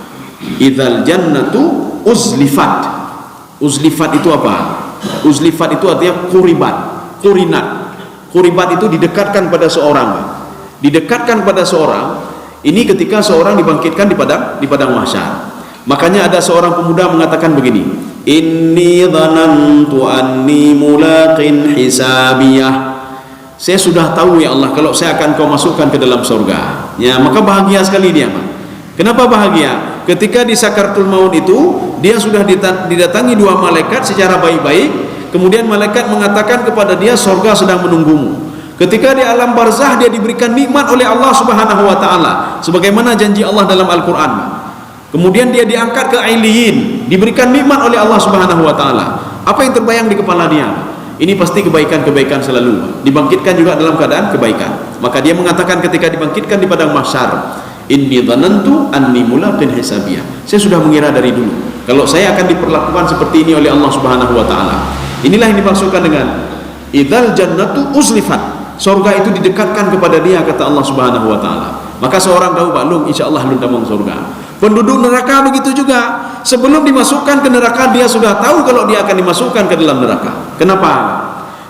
Idzal jannatu uzlifat. Uzlifat itu apa? Uzlifat itu artinya Kuribat itu didekatkan pada seorang. Didekatkan pada seorang. Ini ketika seorang dibangkitkan di padang mahsyar. Makanya ada seorang pemuda mengatakan begini, Inni dhanantu anni mulaqin hisabiyah. Saya sudah tahu ya Allah kalau saya akan kau masukkan ke dalam surga. Ya, maka bahagia sekali dia. Kenapa bahagia? Ketika di sakaratul maut itu dia sudah didatangi dua malaikat secara baik-baik, kemudian malaikat mengatakan kepada dia surga sedang menunggumu. Ketika di alam barzah dia diberikan nikmat oleh Allah Subhanahu wa taala sebagaimana janji Allah dalam Al-Qur'an. Kemudian dia diangkat ke Ailiyin, diberikan nikmat oleh Allah Subhanahu wa taala. Apa yang terbayang di kepala dia? Ini pasti kebaikan-kebaikan selalu. Dibangkitkan juga dalam keadaan kebaikan. Maka dia mengatakan ketika dibangkitkan di padang mahsyar, inni dhanantu anni mulaqin hisabiyah. Saya sudah mengira dari dulu kalau saya akan diperlakukan seperti ini oleh Allah Subhanahu wa taala. Inilah yang dimaksudkan dengan idzal jannatu uzlifat. Surga itu didekatkan kepada dia, kata Allah Subhanahu wa taala. Maka seorang tahu maklum insyaallah lu damang surga. Penduduk neraka begitu juga. Sebelum dimasukkan ke neraka dia sudah tahu kalau dia akan dimasukkan ke dalam neraka. Kenapa?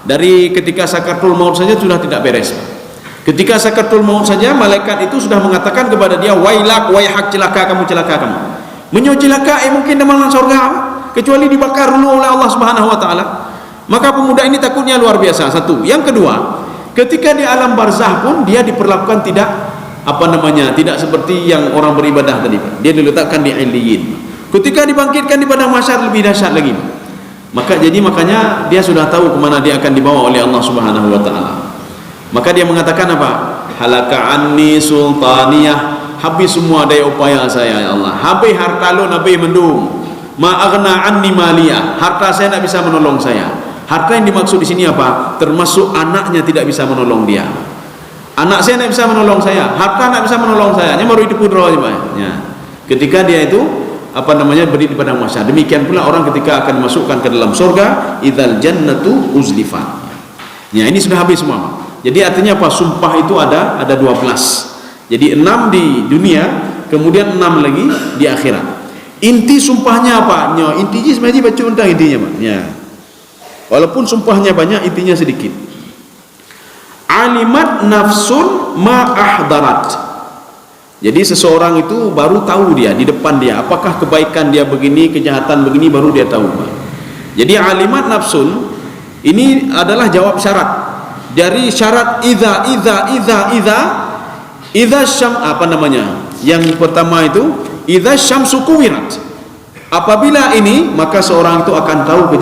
Dari ketika sakaratul maut saja sudah tidak beres. Ketika sakaratul maut saja malaikat itu sudah mengatakan kepada dia, wailak, waihak, celaka kamu, celaka kamu. Menyucilaka mungkin dalam surga kecuali dibakar dulu oleh Allah Subhanahu wa taala. Maka pemuda ini takutnya luar biasa. Satu. Yang kedua, ketika di alam barzah pun dia diperlakukan tidak tidak seperti yang orang beribadah tadi. Dia diletakkan di Ailiyin. Ketika dibangkitkan di padang mahsyar lebih dahsyat lagi. Makanya dia sudah tahu kemana dia akan dibawa oleh Allah Subhanahu wa taala. Maka dia mengatakan apa? Halaka anni sultaniyah. Habis semua daya upaya saya ya Allah. Habis harta lu nabi mendung. Ma aghna anni maliyah. Harta saya tidak bisa menolong saya. Harta yang dimaksud di sini apa? Termasuk anaknya tidak bisa menolong dia. Anak saya tidak bisa menolong saya, harta tidak bisa menolong saya. Ini baru itu pudra aja, Pak. Ya. Ketika dia itu berdiri di padang mahsyar. Demikian pula orang ketika akan dimasukkan ke dalam surga, idzal jannatu uzlifat. Ya, ini sudah habis semua, Pak. Jadi artinya apa? Sumpah itu ada 12. Jadi 6 di dunia, kemudian 6 lagi di akhirat. Inti sumpahnya apa? Intinya sebenarnya baca tentang intinya, Pak. Ya. Walaupun sumpahnya banyak, intinya sedikit. Alimat nafsun ma ahdarat. Jadi seseorang itu baru tahu dia di depan dia apakah kebaikan dia begini, kejahatan begini, baru dia tahu. Jadi alimat nafsun ini adalah jawab syarat dari syarat idza syam yang pertama itu idza syamsu kuwirat. Apabila ini, maka seorang itu akan tahu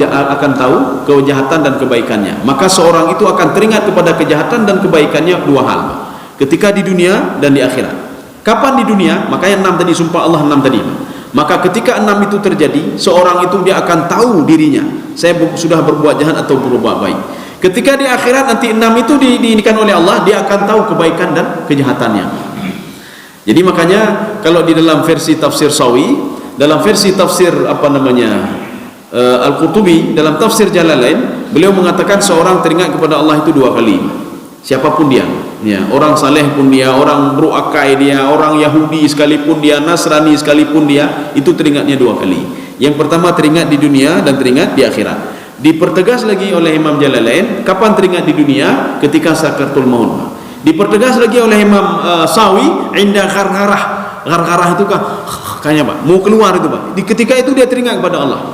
kejahatan dan kebaikannya. Maka seorang itu akan teringat kepada kejahatan dan kebaikannya dua hal. Ketika di dunia dan di akhirat. Kapan di dunia? Makanya 6 tadi, sumpah Allah 6 tadi. Maka ketika 6 itu terjadi, seorang itu dia akan tahu dirinya. Saya sudah berbuat jahat atau berbuat baik. Ketika di akhirat nanti 6 itu diinikan oleh Allah, dia akan tahu kebaikan dan kejahatannya. Jadi makanya kalau di dalam versi tafsir Sawi, dalam versi tafsir Al-Qurtubi, dalam tafsir Jalalain, beliau mengatakan seorang teringat kepada Allah itu 2 kali. Siapapun dia, ya, orang saleh pun dia, orang beruakai dia, orang Yahudi sekalipun dia, Nasrani sekalipun dia, itu teringatnya 2 kali. Yang pertama teringat di dunia dan teringat di akhirat. Dipertegas lagi oleh Imam Jalalain, kapan teringat di dunia? Ketika sakaratul maut. Dipertegas lagi oleh Imam Sawi, inda ghargharah. Ghargharah itu kayaknya Pak, mau keluar itu Pak. Ketika itu dia teringat kepada Allah.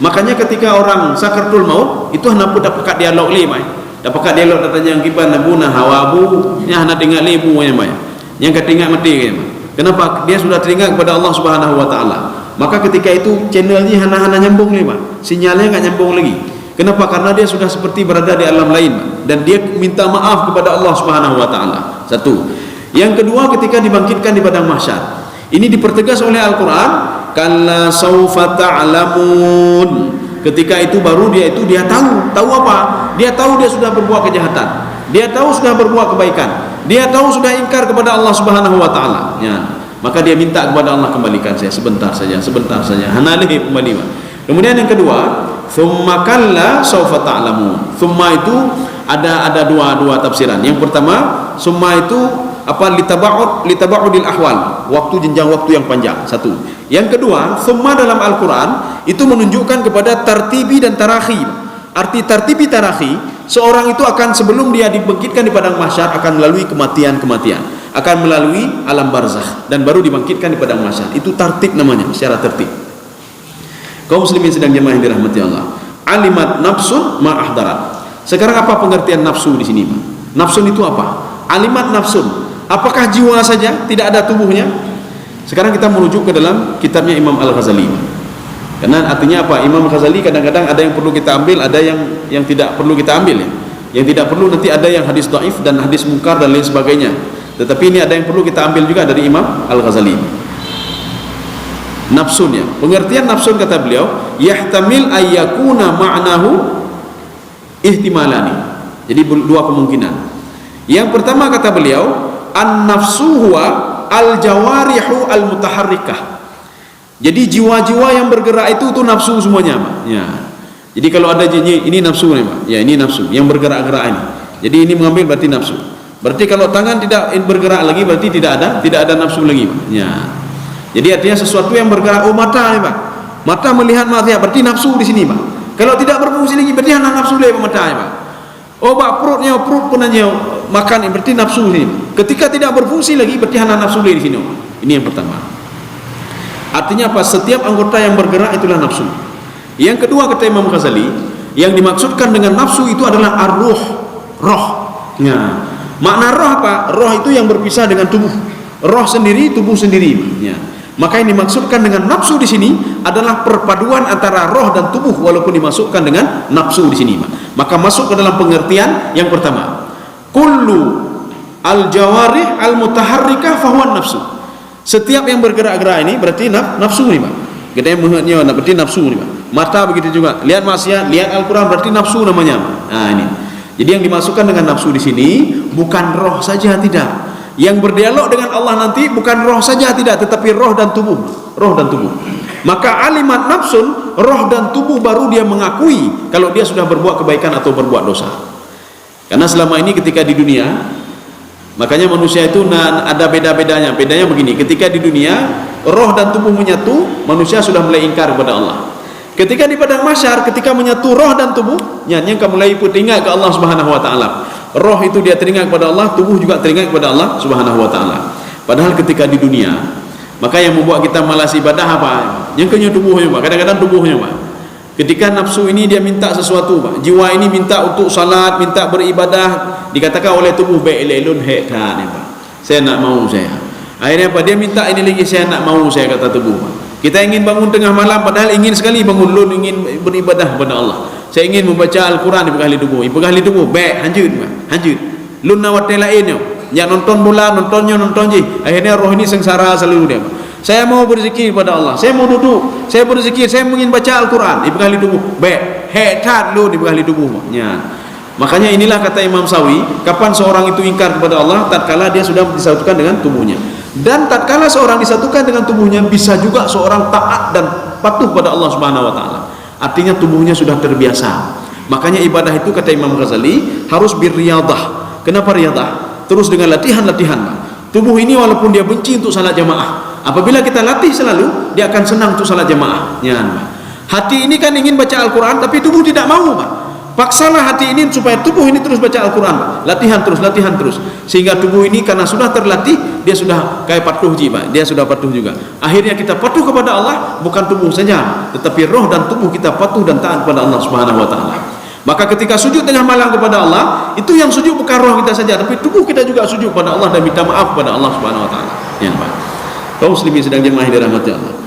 Makanya ketika orang sakaratul maut itu hendak dapat dialog lima. Dapat dialog datanya yang kiban nabuna hawabu, nya hendak dengar lebu nya Pak. Yang ketingat mati kayaknya. Kenapa? Dia sudah teringat kepada Allah Subhanahu wa taala. Maka ketika itu channelnya hana nyambung lima. Sinyalnya enggak nyambung lagi. Kenapa? Karena dia sudah seperti berada di alam lain dan dia minta maaf kepada Allah Subhanahu wa taala. Satu. Yang kedua, ketika dibangkitkan di padang mahsyar. Ini dipertegas oleh Al-Qur'an, kalla saufa ta'lamun. Ketika itu baru dia tahu apa? Dia tahu dia sudah berbuat kejahatan. Dia tahu sudah berbuat kebaikan. Dia tahu sudah ingkar kepada Allah Subhanahu wa taala. Ya. Maka dia minta kepada Allah, kembalikan saya sebentar saja. Hanalih kembali. Kemudian yang kedua, thumma kalla saufa ta'lamun. Thumma itu ada dua tafsiran. Yang pertama, summa itu litaba'udil ahwal, waktu jenjang waktu yang panjang. Satu. Yang kedua, summa dalam Al-Qur'an itu menunjukkan kepada tartibi dan tarakhi. Arti tartibi tarakhi, seorang itu akan sebelum dia dibangkitkan di padang mahsyar akan melalui kematian, akan melalui alam barzakh dan baru dibangkitkan di padang mahsyar. Itu tartib namanya, secara tertib. Kaum muslimin sedang jemaah yang dirahmati Allah. Alimat nafsun ma ahdarat. Sekarang apa pengertian nafsu di sini, Pak? Nafsun itu apa? Alimat nafsun. Apakah jiwa saja, tidak ada tubuhnya? Sekarang kita merujuk ke dalam kitabnya Imam Al-Ghazali. Karena artinya apa? Imam Ghazali kadang-kadang ada yang perlu kita ambil, ada yang tidak perlu kita ambil ya. Yang tidak perlu nanti ada yang hadis dhaif dan hadis munkar dan lain sebagainya. Tetapi ini ada yang perlu kita ambil juga dari Imam Al-Ghazali. Nafsunnya, pengertian nafsun kata beliau, yahtamil ayyakuna ma'nahu ihtimalani. Jadi dua kemungkinan. Yang pertama kata beliau, an-nafsu huwa al-jawarihu al-mutaharrikah. Jadi jiwa-jiwa yang bergerak itu nafsu semuanya, Pak. Ya. Jadi kalau ada ini nafsu nih, Pak. Ya, ini nafsu yang bergerak-gerak ini. Jadi ini mengambil berarti nafsu. Berarti kalau tangan tidak bergerak lagi berarti tidak ada nafsu lagi, Pak. Ya. Jadi artinya sesuatu yang bergerak. Oh, mata nih, Pak. Mata melihat mata, berarti nafsu di sini, Pak. Kalau tidak berfungsi lagi berarti hanya nafsu lagi mata, Pak. Oh, Pak, perut pun hanya makan, berarti nafsu di sini. Ketika tidak berfungsi lagi berarti hanya nafsu lagi di sini, Pak. Ini yang pertama. Artinya apa? Setiap anggota yang bergerak itulah nafsu. Yang kedua kata Imam Ghazali, yang dimaksudkan dengan nafsu itu adalah ar-ruh, roh. Ya. Makna roh apa? Roh itu yang berpisah dengan tubuh. Roh sendiri, tubuh sendiri. Ya. Maka yang dimaksudkan dengan nafsu di sini adalah perpaduan antara roh dan tubuh, walaupun dimasukkan dengan nafsu di sini. Maka masuk ke dalam pengertian yang pertama. Kullu al-jawarih al-mutaharrikah fahuwan nafsu. Setiap yang bergerak-gerak ini berarti nafsu nih, Pak. Kita yang melihatnya berarti nafsu nih, Pak. Mata begitu juga. Lihat maksiat, lihat Al-Qur'an berarti nafsu namanya. Nah, ini. Jadi yang dimasukkan dengan nafsu di sini bukan roh saja, tidak. Yang berdialog dengan Allah nanti bukan roh saja, tidak, tetapi roh dan tubuh. Roh dan tubuh. Maka alimat nafsun, roh dan tubuh baru dia mengakui kalau dia sudah berbuat kebaikan atau berbuat dosa. Karena selama ini ketika di dunia, makanya manusia itu ada beda-bedanya. Bedanya begini, ketika di dunia roh dan tubuh menyatu, manusia sudah mulai ingkar kepada Allah. Ketika di padang mahsyar, ketika menyatu roh dan tubuh, yang kamu mulai teringat ke Allah Subhanahu wa taala. Roh itu dia teringat kepada Allah, tubuh juga teringat kepada Allah Subhanahu wa taala. Padahal ketika di dunia, maka yang membuat kita malas ibadah apa? Yang kenyang tubuhnya, Pak. Kadang-kadang tubuhnya, Pak. Ketika nafsu ini dia minta sesuatu, Pak. Jiwa ini minta untuk salat, minta beribadah, dikatakan oleh tubuh bailun hekan, Pak. Saya nak mau saya. Akhirnya apa? Dia minta ini lagi, saya nak mau saya, kata tubuh, Pak. Kita ingin bangun tengah malam, padahal ingin sekali bangun lun, ingin beribadah kepada Allah. Saya ingin membaca Al-Quran di pegahli tubuh. Di pegahli tubuh, baik, hanjut, Pak. Hanjut. Lun nawate lainnya. Yang nonton bola, nonton je. Akhirnya roh ini sengsara selalu dia, Pak. Saya mau berzikir kepada Allah. Saya mau duduk. Saya berzikir. Saya ingin baca Al-Quran di pegahli tubuh. Baik, hetat lu di pegahli tubuh, Pak. Ya. Makanya inilah kata Imam Sawi, kapan seorang itu ingkar kepada Allah, tatkala dia sudah disatukan dengan tubuhnya. Dan tatkala seorang disatukan dengan tubuhnya, bisa juga seorang taat dan patuh pada Allah Subhanahu wa taala. Artinya tubuhnya sudah terbiasa. Makanya ibadah itu kata Imam Ghazali harus birriyadah. Kenapa riyadah? Terus dengan latihan-latihan. Tubuh ini walaupun dia benci untuk salat jamaah, apabila kita latih selalu, dia akan senang untuk salat jamaah. Ya, hati ini kan ingin baca Al-Quran, tapi tubuh tidak mau, Pak. Paksalah hati ini supaya tubuh ini terus baca Al-Quran, latihan terus, sehingga tubuh ini karena sudah terlatih, dia sudah kayak patuh Pak, dia sudah patuh juga. Akhirnya kita patuh kepada Allah, bukan tubuh saja, tetapi roh dan tubuh kita patuh dan taat kepada Allah Subhanahu wa taala. Maka ketika sujud tengah malam kepada Allah, itu yang sujud bukan roh kita saja, tapi tubuh kita juga sujud kepada Allah dan minta maaf kepada Allah Subhanahu wa taala. Ya, Pak. Kaum muslimin sedang jemaah dirahmati Allah.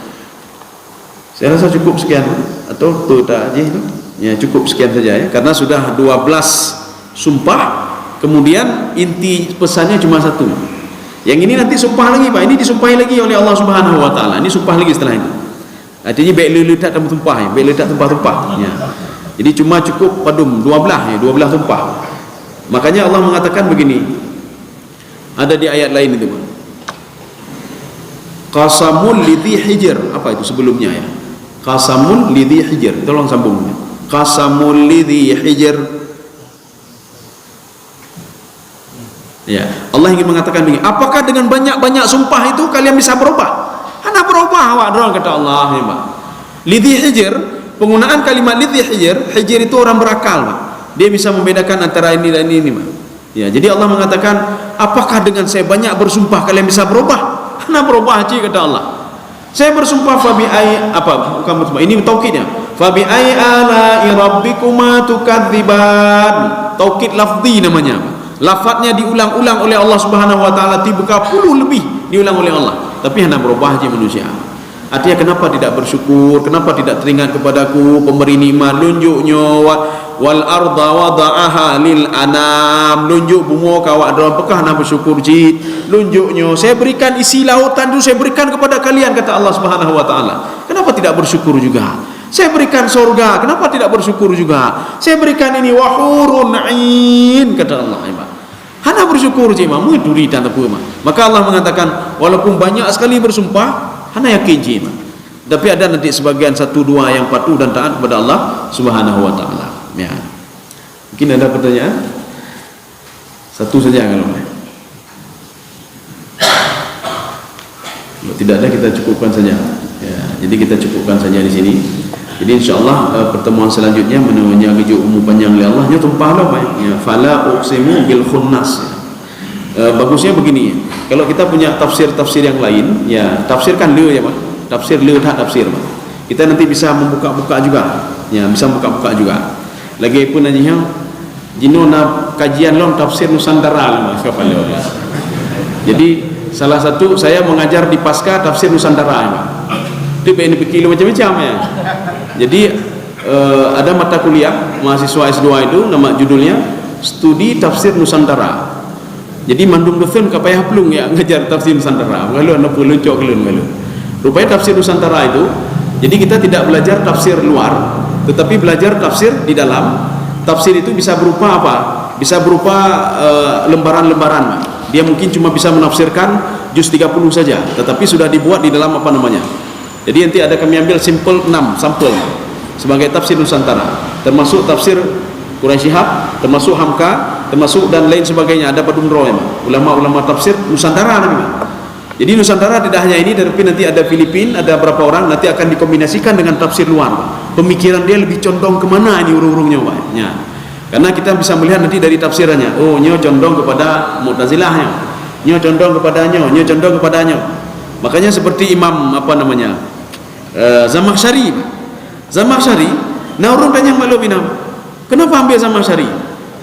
Saya rasa cukup sekian atau tu tak aja itu. Ya, cukup sekian saja ya, karena sudah 12 sumpah, kemudian inti pesannya cuma satu. Yang ini nanti sumpah lagi, Pak. Ini disumpahi lagi oleh Allah Subhanahu wa taala. Ini sumpah lagi setelah itu. Artinya baik letak dalam tumpah ya, baik letak tumpah-tumpah ya. Jadi cuma cukup padum 12 ya, 12 tumpah. Makanya Allah mengatakan begini. Ada di ayat lain itu, Pak. Qasamul lidhi hijr. Apa itu sebelumnya ya? Qasamul lidhi hijr. Tolong sambungnya. Qasamul lidhi hijr. Ya, Allah ingin mengatakan begini, apakah dengan banyak-banyak sumpah itu kalian bisa berubah? Hana berubah awak doang, kata Allah ya, Pak. Lidhi hijr, penggunaan kalimat lidhi hijr, hijr itu orang berakal, Pak. Dia bisa membedakan antara ini dan ini, Pak. Ya, jadi Allah mengatakan, apakah dengan saya banyak bersumpah kalian bisa berubah? Hana berubah aja, kata Allah. Saya bersumpah bukan bersumpah, ini taukidnya. Fa bi ai ala'i rabbikuma tukadziban. Taukid lafzi namanya. Lafadznya diulang-ulang oleh Allah Subhanahu wa taala 30 lebih diulang oleh Allah. Tapi hendak berubah je manusia. Artinya kenapa tidak bersyukur, kenapa tidak teringat kepadaku pemberi nikmat, lunjuknya wal arda wada'aha lil anam, lunjuk bunga kawak dalam pekah nak bersyukur jid, lunjuknya saya berikan isi lautan itu, saya berikan kepada kalian, kata Allah Subhanahu wa taala. Kenapa tidak bersyukur juga? Saya berikan surga, kenapa tidak bersyukur juga? Saya berikan ini wahurun ain, kata Allah. Hana bersyukur je mah, muduri dan apa mah. Maka Allah mengatakan walaupun banyak sekali bersumpah, hana yakin je mah. Tapi ada nanti sebagian 1-2 yang patuh dan taat kepada Allah Subhanahu wa taala. Ya. Mungkin ada pertanyaan? Satu saja kalau boleh. Kalau tidak ada kita cukupkan saja. Ya, jadi kita cukupkan saja di sini. Jadi insyaallah pertemuan selanjutnya menunya keju umum panjang oleh Allah nya tumpah lah ya. Fala uqsimu bil khunnas. Bagusnya begini. Kalau kita punya tafsir-tafsir yang lain, ya tafsirkan le ya Pak. Tafsir le tak tafsir Pak. Kita nanti bisa membuka-buka juga. Ya, bisa buka-buka juga. Lagi pun nanya jino na kajian long tafsir Nusantara Mas kepala. Jadi salah satu saya mengajar di Pasca tafsir Nusantara Pak. Itu BNP kilo macam-macam ya. Jadi ada mata kuliah mahasiswa S2 itu nama judulnya Studi Tafsir Nusantara. Jadi mandung dosen kapayah pelung ya ngajar tafsir Nusantara. Kalau anda perlu cok kalau. Rupanya tafsir Nusantara itu, jadi kita tidak belajar tafsir luar, tetapi belajar tafsir di dalam. Tafsir itu bisa berupa apa? Bisa berupa lembaran-lembaran. Dia mungkin cuma bisa menafsirkan juz 30 saja, tetapi sudah dibuat di dalam apa namanya. Jadi nanti ada kami ambil sampel 6 sampel sebagai tafsir Nusantara, termasuk tafsir Quraisy Shihab, termasuk Hamka, termasuk dan lain sebagainya. Ada Padumro ya, ulama-ulama tafsir Nusantara lagi. Jadi Nusantara tidak hanya ini, tapi nanti ada Filipina, ada berapa orang nanti akan dikombinasikan dengan tafsir luar. Pemikiran dia lebih condong kemana ini urung-urungnya Pak? Ya. Karena kita bisa melihat nanti dari tafsirannya. Oh, nyo condong kepada Mu'tazilahnya, nyo condong kepadanya, nyo condong kepadanya. Makanya seperti Imam apa namanya? Zamakhsyari. Zamakhsyari, nah orang tanya malu binam. Kenapa ambil Zamakhsyari?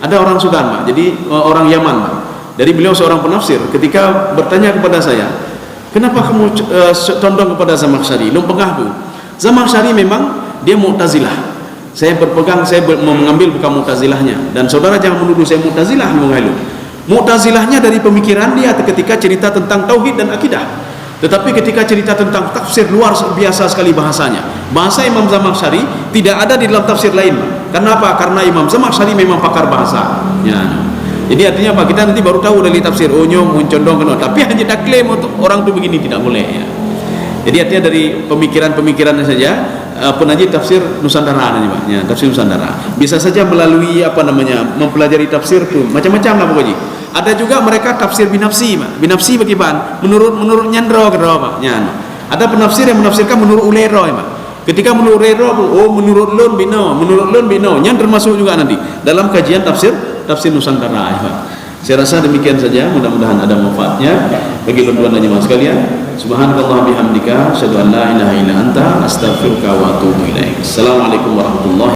Ada orang Sudan, Pak. Jadi orang Yaman, Pak. Dari beliau seorang penafsir, ketika bertanya kepada saya, kenapa kamu condong kepada Zamakhsyari? Lu pengah tu. Zamakhsyari memang dia Mu'tazilah. Saya berpegang, saya mau mengambil bukan Mu'tazilahnya. Dan saudara jangan menuduh saya Mu'tazilah mengalu. Mu'tazilahnya dari pemikiran dia ketika cerita tentang tauhid dan akidah. Tetapi ketika cerita tentang tafsir luar biasa sekali bahasanya. Bahasa Imam Zamakhsyari tidak ada di dalam tafsir lain. Kenapa? Karena Imam Zamakhsyari memang pakar bahasa. Ya. Jadi artinya apa? Kita nanti baru tahu dari tafsir Onyong, Uncondong, kena. Tapi hanya tak klaim untuk orang itu begini tidak boleh. Ya. Jadi artinya dari pemikiran-pemikirannya saja penajid tafsir Nusantara nanti Pak. Ya, tafsir Nusantara. Bisa saja melalui apa namanya mempelajari tafsir itu macam-macam lah pokoknya. Ada juga mereka tafsir binafsi, Pak. Binafsi bagaimana? Menurut nyandro kira Pak. Ya. Ada penafsir yang menafsirkan menurut ulero, Pak. Ketika menurut ulero, oh menurut lun bino, yang termasuk juga nanti dalam kajian tafsir Nusantara, Pak. Saya rasa demikian saja, mudah-mudahan ada manfaatnya bagi berdua dan jemaah sekalian. Subhanallah bihamdika, asyhadu an la ilaha illa anta, astaghfiruka wa atubu ilaik. Assalamualaikum warahmatullahi